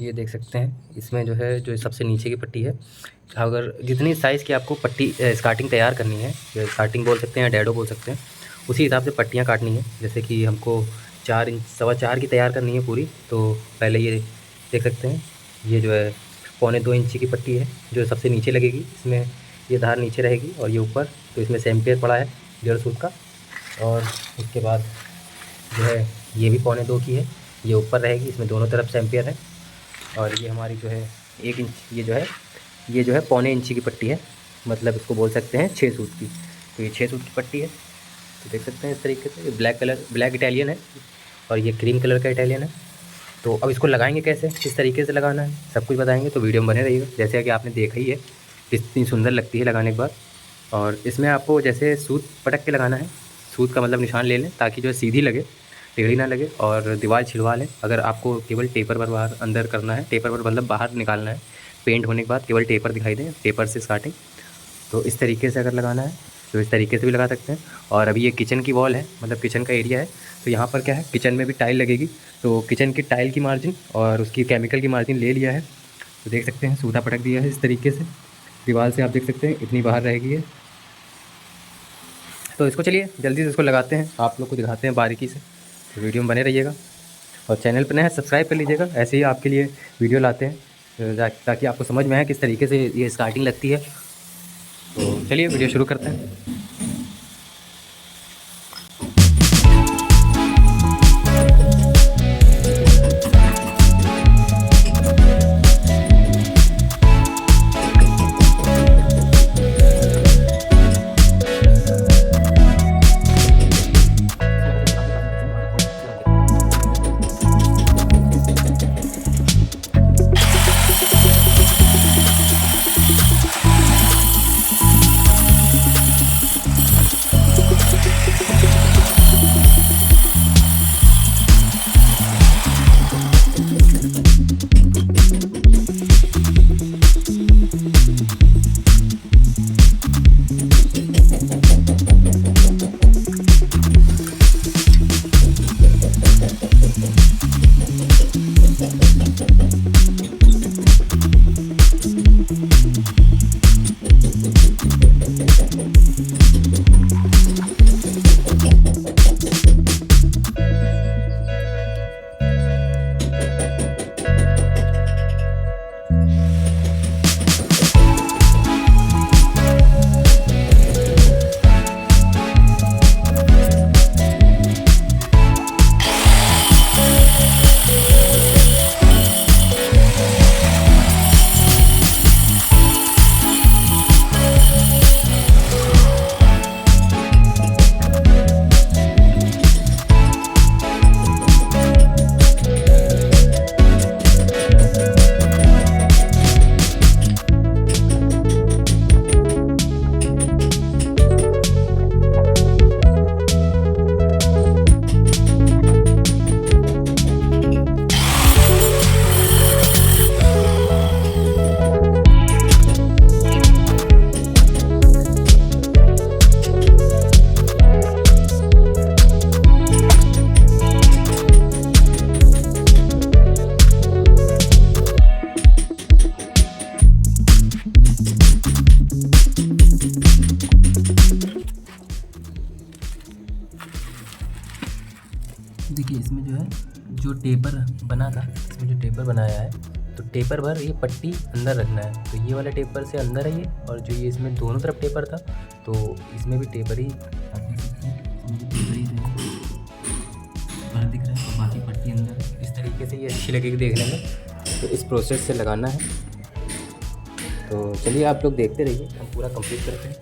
ये देख सकते हैं इसमें जो है जो सबसे नीचे की पट्टी है, अगर जितनी साइज़ की आपको पट्टी स्कार्टिंग तैयार करनी है, स्कार्टिंग बोल सकते हैं या डैडो बोल सकते हैं, उसी हिसाब से पट्टियाँ काटनी है। जैसे कि हमको 4 इंच 4.25 की तैयार करनी है पूरी, तो पहले ये देख सकते हैं ये जो है 1.25 इंची की पट्टी है जो सबसे नीचे लगेगी। इसमें ये धार नीचे रहेगी और ये ऊपर, तो इसमें सैंपेयर पड़ा है 1.5 सूत का। और उसके बाद जो है ये भी 1.25 की है, ये ऊपर रहेगी, इसमें दोनों तरफ सैंपेयर है। और ये हमारी जो है 1 इंच, ये जो है 1.25 इंची की पट्टी है, मतलब इसको बोल सकते हैं 6 सूत की। तो ये 6 सूत की पट्टी है, तो देख सकते हैं इस तरीके से। ये ब्लैक इटालियन है और ये क्रीम कलर का इटालियन है। तो अब इसको लगाएंगे कैसे, किस तरीके से लगाना है, सब कुछ बताएंगे, तो वीडियो में बने रहिएगा। जैसे कि आपने देखा ही है कितनी सुंदर लगती है लगाने के बाद। और इसमें आपको जैसे सूत पटक के लगाना है, सूत का मतलब निशान ले लें ताकि जो है सीधी लगे, टेढ़ी ना लगे, और दीवार छिलवा लें। अगर आपको केवल टेपर पर बाहर अंदर करना है, टेपर पर मतलब बाहर निकालना है, पेंट होने के बाद केवल टेपर दिखाई दें, टेपर से स्टार्टिंग, तो इस तरीके से अगर लगाना है तो इस तरीके से भी लगा सकते हैं। और अभी ये किचन की वॉल है, मतलब किचन का एरिया है, तो यहाँ पर क्या है, किचन में भी टाइल लगेगी, तो किचन की टाइल की मार्जिन और उसकी केमिकल की मार्जिन ले लिया है। तो देख सकते हैं सूता पटक दिया है इस तरीके से दीवार से, आप देख सकते हैं इतनी बाहर रहेगी है। तो इसको चलिए जल्दी से इसको लगाते हैं, आप लोग को दिखाते हैं बारीकी से, तो वीडियो में बने रहिएगा। और चैनल पर नए हैं सब्सक्राइब कर लीजिएगा, ऐसे ही आपके लिए वीडियो लाते हैं ताकि आपको समझ में आए किस तरीके से ये स्टार्टिंग लगती है। तो चलिए वीडियो शुरू करते हैं। देखिए इसमें जो है जो टेपर बना था, इसमें जो टेपर बनाया है, तो टेपर भर ये पट्टी अंदर रखना है। तो ये वाला टेपर से अंदर है ये, और जो ये इसमें दोनों तरफ टेपर था, तो इसमें भी टेपर ही बाहर दिख रहा है और बाकी पट्टी अंदर है। इस तरीके से ये अच्छी लगेगी देखने में, तो इस प्रोसेस से लगाना है। तो चलिए आप लोग देखते रहिए, हम पूरा कंप्लीट करते हैं।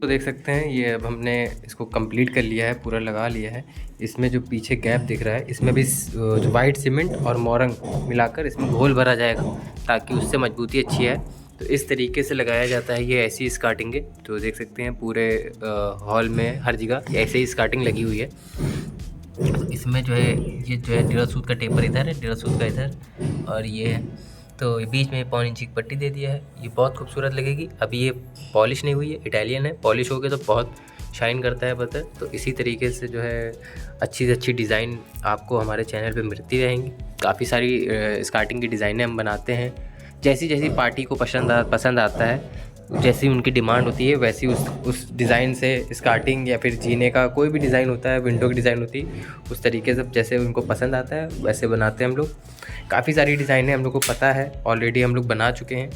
तो देख सकते हैं ये अब हमने इसको कंप्लीट कर लिया है, पूरा लगा लिया है। इसमें जो पीछे गैप दिख रहा है इसमें भी जो वाइट सीमेंट और मोरंग मिलाकर इसमें घोल भरा जाएगा ताकि उससे मजबूती अच्छी है। तो इस तरीके से लगाया जाता है ये ऐसी स्कार्टिंग है। तो देख सकते हैं पूरे हॉल में हर जगह ऐसे ही स्कार्टिंग लगी हुई है। इसमें जो है ये जो है 1.5 सूत का टेपर इधर है, 1.5 सूत का इधर और ये है। तो बीच में 1.25 इंच की पट्टी दे दिया है। ये बहुत खूबसूरत लगेगी। अभी ये पॉलिश नहीं हुई है, इटालियन है। पॉलिश हो गया तो बहुत शाइन करता है बता। तो इसी तरीके से जो है अच्छी से अच्छी डिज़ाइन आपको हमारे चैनल पे मिलती रहेंगी। काफ़ी सारी स्कार्टिंग की डिज़ाइनें हम बनाते हैं। जैसी जैसी पार्टी को पसंद आता है, जैसी उनकी डिमांड होती है वैसी उस डिज़ाइन से स्कार्टिंग या फिर जीने का कोई भी डिज़ाइन होता है, विंडो की डिज़ाइन होती है, उस तरीके से जैसे उनको पसंद आता है वैसे बनाते हैं हम लोग। काफ़ी सारी डिज़ाइनें हम लोग को पता है, ऑलरेडी हम लोग बना चुके हैं।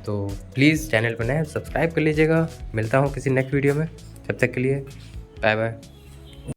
तो प्लीज़ चैनल पर नए सब्सक्राइब कर लीजिएगा। मिलता हूँ किसी नेक्स्ट वीडियो में, तब तक के लिए बाय बाय।